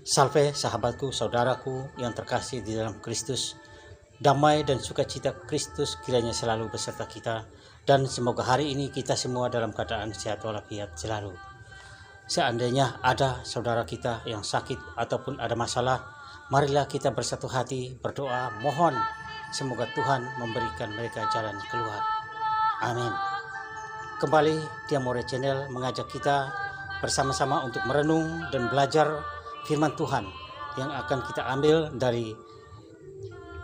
Salve sahabatku, saudaraku yang terkasih di dalam Kristus. Damai dan sukacita Kristus kiranya selalu beserta kita, dan semoga hari ini kita semua dalam keadaan sehat walafiat selalu. Seandainya ada saudara kita yang sakit ataupun ada masalah, marilah kita bersatu hati berdoa, mohon semoga Tuhan memberikan mereka jalan keluar. Amin. Kembali Diamore Channel mengajak kita bersama-sama untuk merenung dan belajar firman Tuhan yang akan kita ambil dari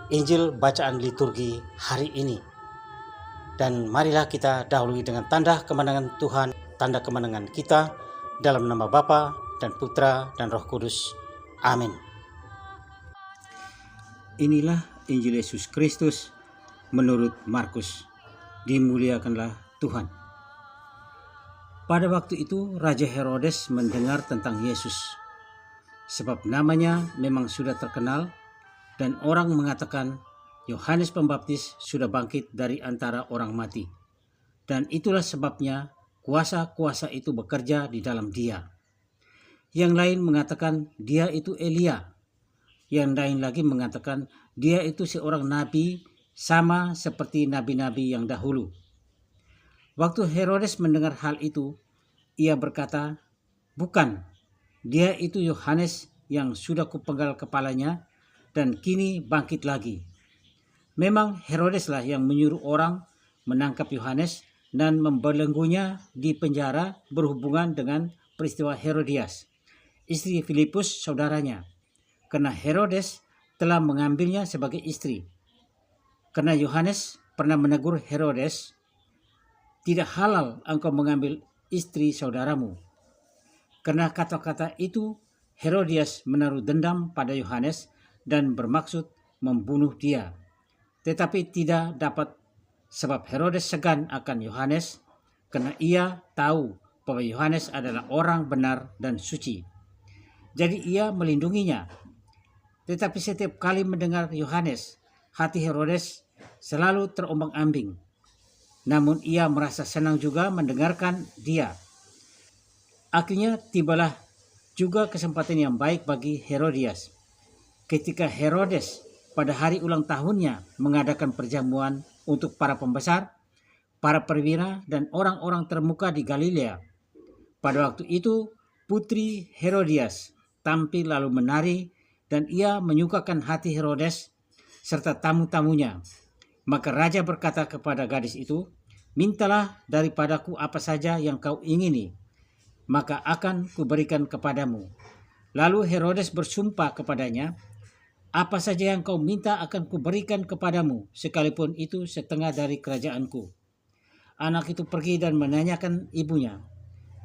Injil bacaan liturgi hari ini. Dan marilah kita dahului dengan tanda kemenangan Tuhan, tanda kemenangan kita dalam nama Bapa dan Putra dan Roh Kudus. Amin. Inilah Injil Yesus Kristus menurut Markus. Dimuliakanlah Tuhan. Pada waktu itu Raja Herodes mendengar tentang Yesus, sebab namanya memang sudah terkenal, dan orang mengatakan Yohanes Pembaptis sudah bangkit dari antara orang mati. Dan itulah sebabnya kuasa-kuasa itu bekerja di dalam dia. Yang lain mengatakan dia itu Elia. Yang lain lagi mengatakan dia itu seorang nabi, sama seperti nabi-nabi yang dahulu. Waktu Herodes mendengar hal itu, ia berkata, "Bukan, dia itu Yohanes yang sudah kupenggal kepalanya dan kini bangkit lagi." Memang Herodeslah yang menyuruh orang menangkap Yohanes dan membelenggunya di penjara berhubungan dengan peristiwa Herodias, istri Filipus saudaranya, karena Herodes telah mengambilnya sebagai istri. Karena Yohanes pernah menegur Herodes, "Tidak halal engkau mengambil istri saudaramu." Karena kata-kata itu, Herodias menaruh dendam pada Yohanes dan bermaksud membunuh dia. Tetapi tidak dapat, sebab Herodes segan akan Yohanes karena ia tahu bahwa Yohanes adalah orang benar dan suci. Jadi ia melindunginya. Tetapi setiap kali mendengar Yohanes, hati Herodes selalu terombang-ambing. Namun ia merasa senang juga mendengarkan dia. Akhirnya tibalah juga kesempatan yang baik bagi Herodias. Ketika Herodes pada hari ulang tahunnya mengadakan perjamuan untuk para pembesar, para perwira, dan orang-orang termuka di Galilea. Pada waktu itu putri Herodias tampil lalu menari, dan ia menyukakan hati Herodes serta tamu-tamunya. Maka raja berkata kepada gadis itu, "Mintalah daripadaku apa saja yang kau ingini, maka akan kuberikan kepadamu." Lalu Herodes bersumpah kepadanya, "Apa saja yang kau minta akan kuberikan kepadamu, sekalipun itu setengah dari kerajaanku." Anak itu pergi dan menanyakan ibunya,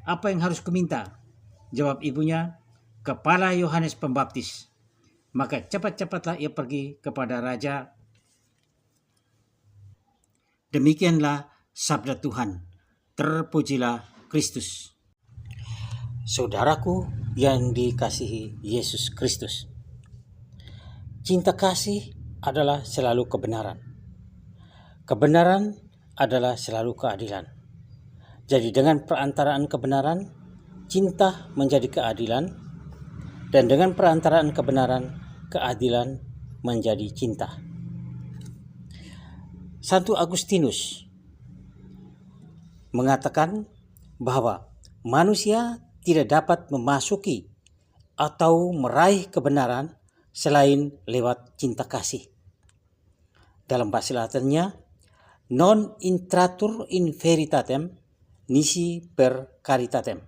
"Apa yang harus kuminta?" Jawab ibunya, "Kepala Yohanes Pembaptis." Maka cepat-cepatlah ia pergi kepada raja. Demikianlah sabda Tuhan. Terpujilah Kristus. Saudaraku yang dikasihi Yesus Kristus, cinta kasih adalah selalu kebenaran. Kebenaran adalah selalu keadilan. Jadi dengan perantaraan kebenaran, cinta menjadi keadilan, dan dengan perantaraan kebenaran, keadilan menjadi cinta. Santo Agustinus mengatakan bahwa manusia tidak dapat memasuki atau meraih kebenaran selain lewat cinta kasih. Dalam bahasa Latinnya, non intratur in veritatem nisi per caritatem.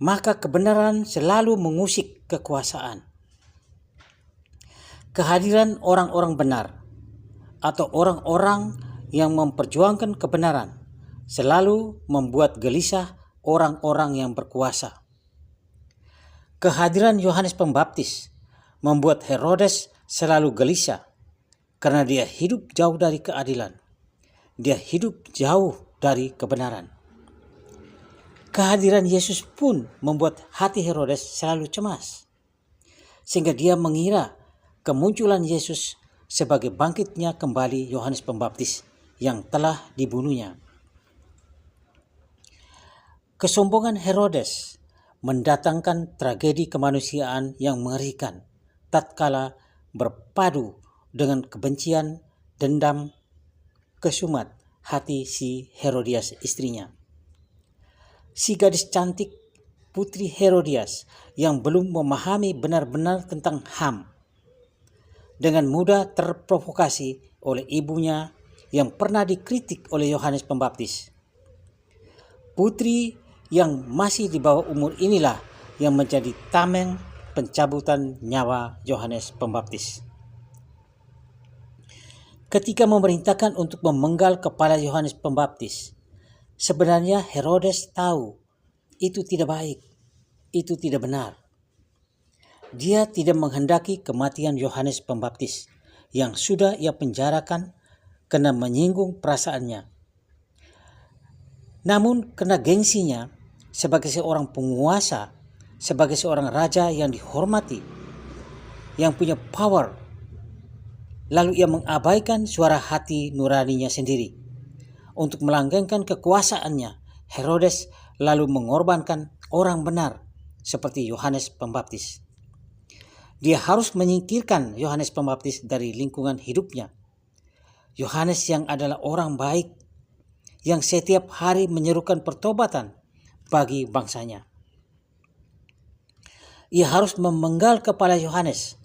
Maka kebenaran selalu mengusik kekuasaan. Kehadiran orang-orang benar atau orang-orang yang memperjuangkan kebenaran selalu membuat gelisah orang-orang yang berkuasa. Kehadiran Yohanes Pembaptis membuat Herodes selalu gelisah karena dia hidup jauh dari keadilan. Dia hidup jauh dari kebenaran. Kehadiran Yesus pun membuat hati Herodes selalu cemas, sehingga dia mengira kemunculan Yesus sebagai bangkitnya kembali Yohanes Pembaptis yang telah dibunuhnya. Kesombongan Herodes mendatangkan tragedi kemanusiaan yang mengerikan tatkala berpadu dengan kebencian, dendam, kesumat hati si Herodias istrinya. Si gadis cantik Putri Herodias yang belum memahami benar-benar tentang HAM dengan mudah terprovokasi oleh ibunya yang pernah dikritik oleh Yohanes Pembaptis. Putri yang masih di bawah umur inilah yang menjadi tameng pencabutan nyawa Yohanes Pembaptis. Ketika memerintahkan untuk memenggal kepala Yohanes Pembaptis, sebenarnya Herodes tahu itu tidak baik, itu tidak benar. Dia tidak menghendaki kematian Yohanes Pembaptis yang sudah ia penjarakan karena menyinggung perasaannya. Namun karena gengsinya sebagai seorang penguasa, sebagai seorang raja yang dihormati, yang punya power, lalu ia mengabaikan suara hati nuraninya sendiri. Untuk melanggengkan kekuasaannya, Herodes lalu mengorbankan orang benar seperti Yohanes Pembaptis. Dia harus menyingkirkan Yohanes Pembaptis dari lingkungan hidupnya. Yohanes yang adalah orang baik, yang setiap hari menyerukan pertobatan bagi bangsanya. Ia harus memenggal kepala Yohanes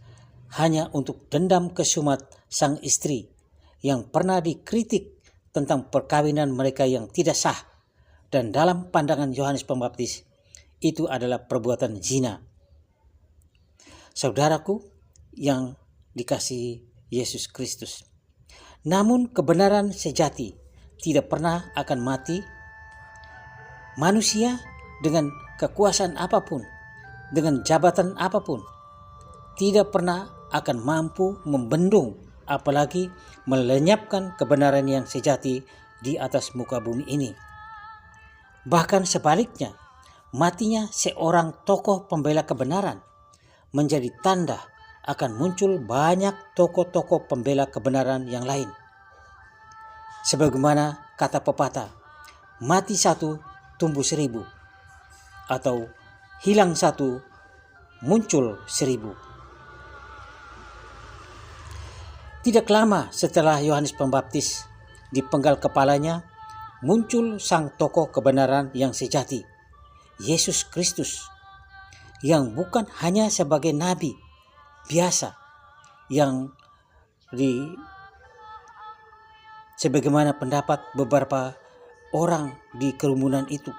hanya untuk dendam kesumat sang istri yang pernah dikritik tentang perkawinan mereka yang tidak sah, dan dalam pandangan Yohanes Pembaptis itu adalah perbuatan zina. Saudaraku yang dikasihi Yesus Kristus, namun kebenaran sejati tidak pernah akan mati. Manusia dengan kekuasaan apapun, dengan jabatan apapun, tidak pernah akan mampu membendung, apalagi melenyapkan kebenaran yang sejati di atas muka bumi ini. Bahkan sebaliknya, matinya seorang tokoh pembela kebenaran menjadi tanda akan muncul banyak tokoh-tokoh pembela kebenaran yang lain. Sebagaimana kata pepatah, mati satu tumbuh 1000, atau hilang satu muncul 1000. Tidak lama setelah Yohanes Pembaptis dipenggal kepalanya, muncul sang tokoh kebenaran yang sejati, Yesus Kristus, yang bukan hanya sebagai nabi biasa yang sebagaimana pendapat beberapa orang di kerumunan itu,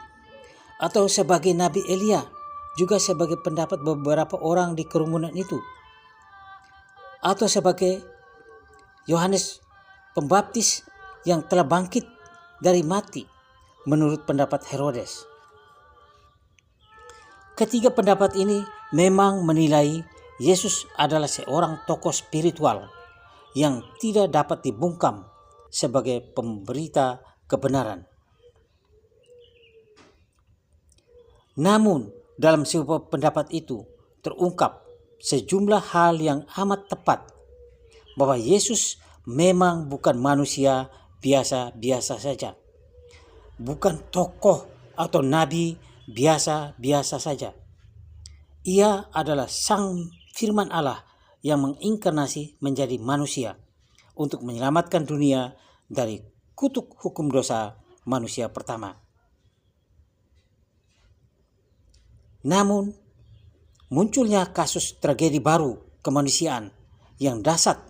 atau sebagai Nabi Elia, juga sebagai pendapat beberapa orang di kerumunan itu, atau sebagai Yohanes Pembaptis yang telah bangkit dari mati menurut pendapat Herodes. Ketiga pendapat ini memang menilai Yesus adalah seorang tokoh spiritual yang tidak dapat dibungkam sebagai pemberita kebenaran. Namun dalam sebuah pendapat itu terungkap sejumlah hal yang amat tepat, bahwa Yesus memang bukan manusia biasa-biasa saja, bukan tokoh atau nabi biasa-biasa saja. Ia adalah Sang Firman Allah yang menginkarnasi menjadi manusia untuk menyelamatkan dunia dari kutuk hukum dosa manusia pertama. Namun, munculnya kasus tragedi baru kemanusiaan yang dahsyat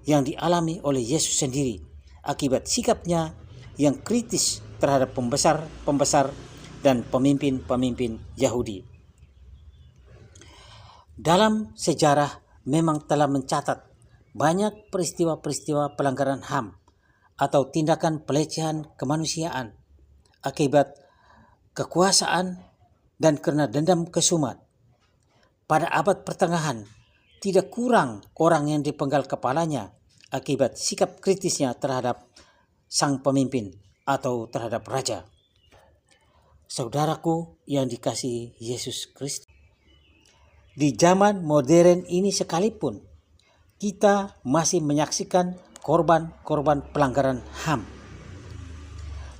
yang dialami oleh Yesus sendiri akibat sikapnya yang kritis terhadap pembesar-pembesar dan pemimpin-pemimpin Yahudi. Dalam sejarah memang telah mencatat banyak peristiwa-peristiwa pelanggaran HAM atau tindakan pelecehan kemanusiaan akibat kekuasaan dan karena dendam kesumat. Pada abad pertengahan, tidak kurang orang yang dipenggal kepalanya akibat sikap kritisnya terhadap sang pemimpin atau terhadap raja. Saudaraku yang dikasihi Yesus Kristus, di zaman modern ini sekalipun, kita masih menyaksikan korban-korban pelanggaran HAM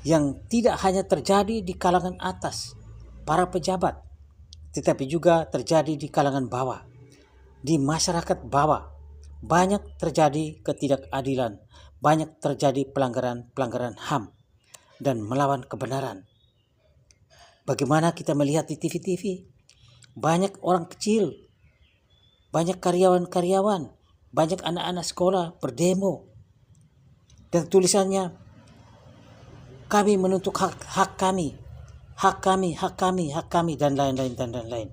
yang tidak hanya terjadi di kalangan atas, para pejabat, tetapi juga terjadi di kalangan bawah, di masyarakat bawah. Banyak terjadi ketidakadilan, banyak terjadi pelanggaran HAM dan melawan kebenaran. Bagaimana kita melihat di TV-TV, banyak orang kecil, banyak karyawan-karyawan, banyak anak-anak sekolah berdemo, dan tulisannya, kami menuntut hak kami, hak kami, hak kami, hak kami, dan lain-lain, dan lain-lain.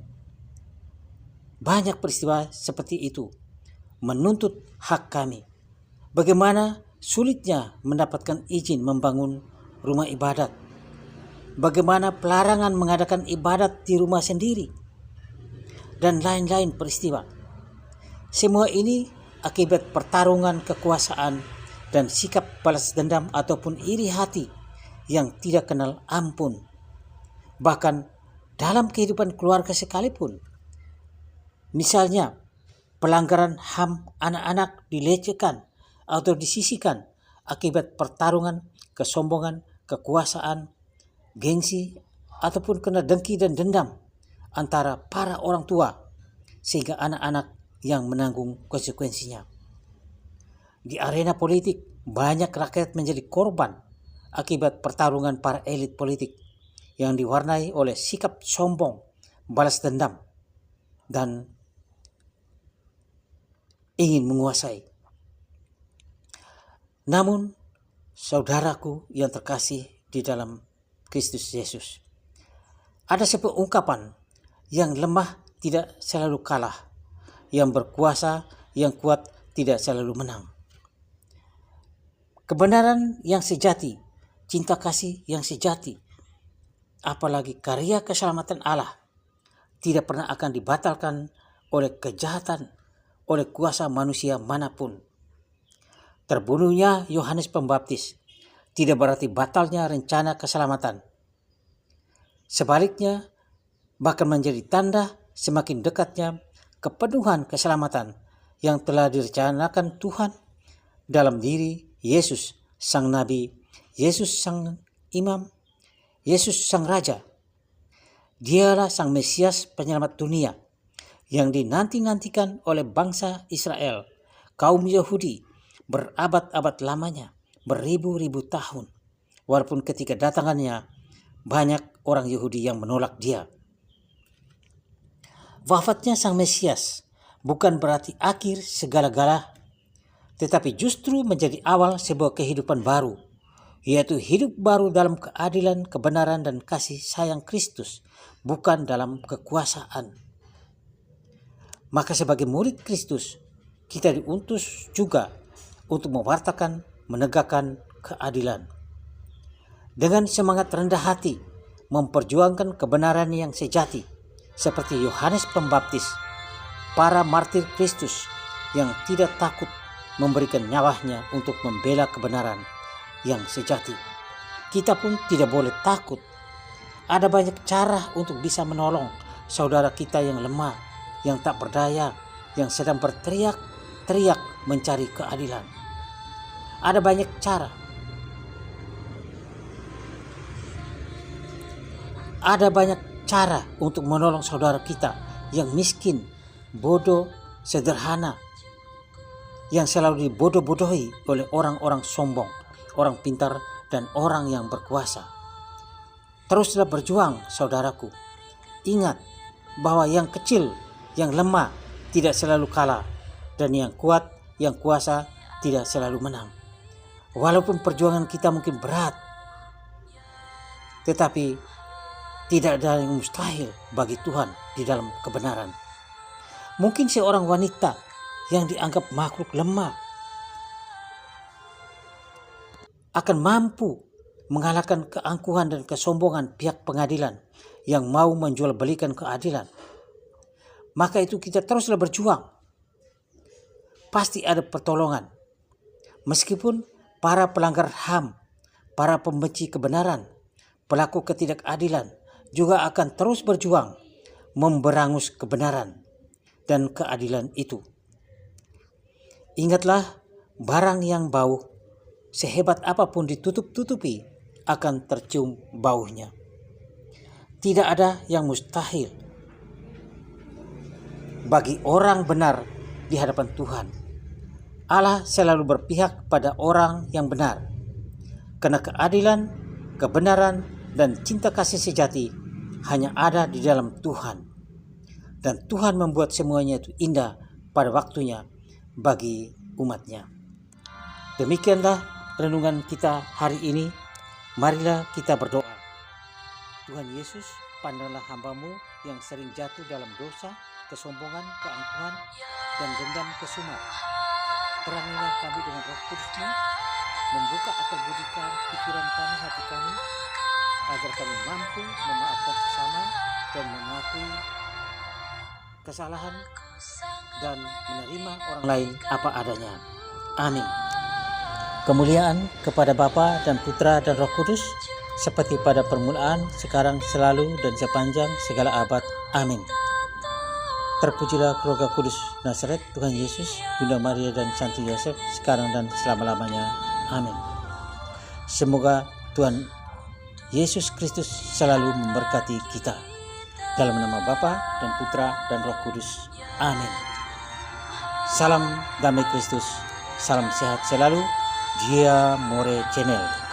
Banyak peristiwa seperti itu, menuntut hak kami. Bagaimana sulitnya mendapatkan izin membangun rumah ibadat. Bagaimana pelarangan mengadakan ibadat di rumah sendiri. Dan lain-lain peristiwa. Semua ini akibat pertarungan kekuasaan dan sikap balas dendam ataupun iri hati yang tidak kenal ampun. Bahkan dalam kehidupan keluarga sekalipun. Misalnya, pelanggaran HAM anak-anak dilecehkan atau disisihkan akibat pertarungan, kesombongan, kekuasaan, gengsi, ataupun kena dengki dan dendam antara para orang tua, sehingga anak-anak yang menanggung konsekuensinya. Di arena politik, banyak rakyat menjadi korban akibat pertarungan para elit politik yang diwarnai oleh sikap sombong, balas dendam, dan ingin menguasai. Namun, saudaraku yang terkasih di dalam Kristus Yesus, ada sebuah ungkapan yang lemah tidak selalu kalah, yang berkuasa, yang kuat tidak selalu menang. Kebenaran yang sejati, cinta kasih yang sejati, apalagi karya keselamatan Allah, tidak pernah akan dibatalkan oleh kejahatan, oleh kuasa manusia manapun. Terbunuhnya Yohanes Pembaptis tidak berarti batalnya rencana keselamatan. Sebaliknya, bahkan menjadi tanda semakin dekatnya kepenuhan keselamatan yang telah direncanakan Tuhan dalam diri Yesus Sang Nabi, Yesus Sang Imam, Yesus Sang Raja. Dialah Sang Mesias penyelamat dunia yang dinanti-nantikan oleh bangsa Israel, kaum Yahudi, berabad-abad lamanya, beribu-ribu tahun. Walaupun ketika datangannya, banyak orang Yahudi yang menolak dia. Wafatnya Sang Mesias bukan berarti akhir segala-gala, tetapi justru menjadi awal sebuah kehidupan baru, yaitu hidup baru dalam keadilan, kebenaran, dan kasih sayang Kristus, bukan dalam kekuasaan. Maka sebagai murid Kristus, kita diutus juga untuk mewartakan, menegakkan keadilan. Dengan semangat rendah hati, memperjuangkan kebenaran yang sejati, seperti Yohanes Pembaptis, para martir Kristus yang tidak takut memberikan nyawanya untuk membela kebenaran yang sejati. Kita pun tidak boleh takut. Ada banyak cara untuk bisa menolong saudara kita yang lemah, yang tak berdaya, yang sedang berteriak-teriak mencari keadilan. Ada banyak cara. Ada banyak cara untuk menolong saudara kita yang miskin, bodoh, sederhana, yang selalu dibodoh-bodohi oleh orang-orang sombong, orang pintar, dan orang yang berkuasa. Teruslah berjuang, saudaraku. Ingat bahwa yang kecil, yang lemah tidak selalu kalah, dan yang kuat, yang kuasa tidak selalu menang. Walaupun perjuangan kita mungkin berat, tetapi tidak ada yang mustahil bagi Tuhan di dalam kebenaran. Mungkin seorang wanita yang dianggap makhluk lemah akan mampu mengalahkan keangkuhan dan kesombongan pihak pengadilan yang mau menjual belikan keadilan. Maka itu kita teruslah berjuang. Pasti ada pertolongan. Meskipun para pelanggar HAM, para pembenci kebenaran, pelaku ketidakadilan juga akan terus berjuang memberangus kebenaran dan keadilan itu. Ingatlah, barang yang bau, sehebat apapun ditutup-tutupi, akan tercium baunya. Tidak ada yang mustahil bagi orang benar di hadapan Tuhan. Allah selalu berpihak pada orang yang benar, karena keadilan, kebenaran, dan cinta kasih sejati hanya ada di dalam Tuhan. Dan Tuhan membuat semuanya itu indah pada waktunya bagi umatnya. Demikianlah renungan kita hari ini. Marilah kita berdoa. Tuhan Yesus, pandanglah hamba-Mu yang sering jatuh dalam dosa, kesombongan, keangkuhan, dan dendam kesumat. Terangilah kami dengan Roh Kudus-Mu, membuka akal budi pikiran kami, hati kami, agar kami mampu memaafkan sesama dan mengakui kesalahan dan menerima orang lain apa adanya. Amin. Kemuliaan kepada Bapa dan Putra dan Roh Kudus, seperti pada permulaan, sekarang, selalu, dan sepanjang segala abad. Amin. Terpujilah keluarga kudus Nazaret, Tuhan Yesus, Bunda Maria dan Santo Yosef, sekarang dan selama-lamanya. Amin. Semoga Tuhan Yesus Kristus selalu memberkati kita. Dalam nama Bapa dan Putra dan Roh Kudus. Amin. Salam damai Kristus, salam sehat selalu. Dia More Channel.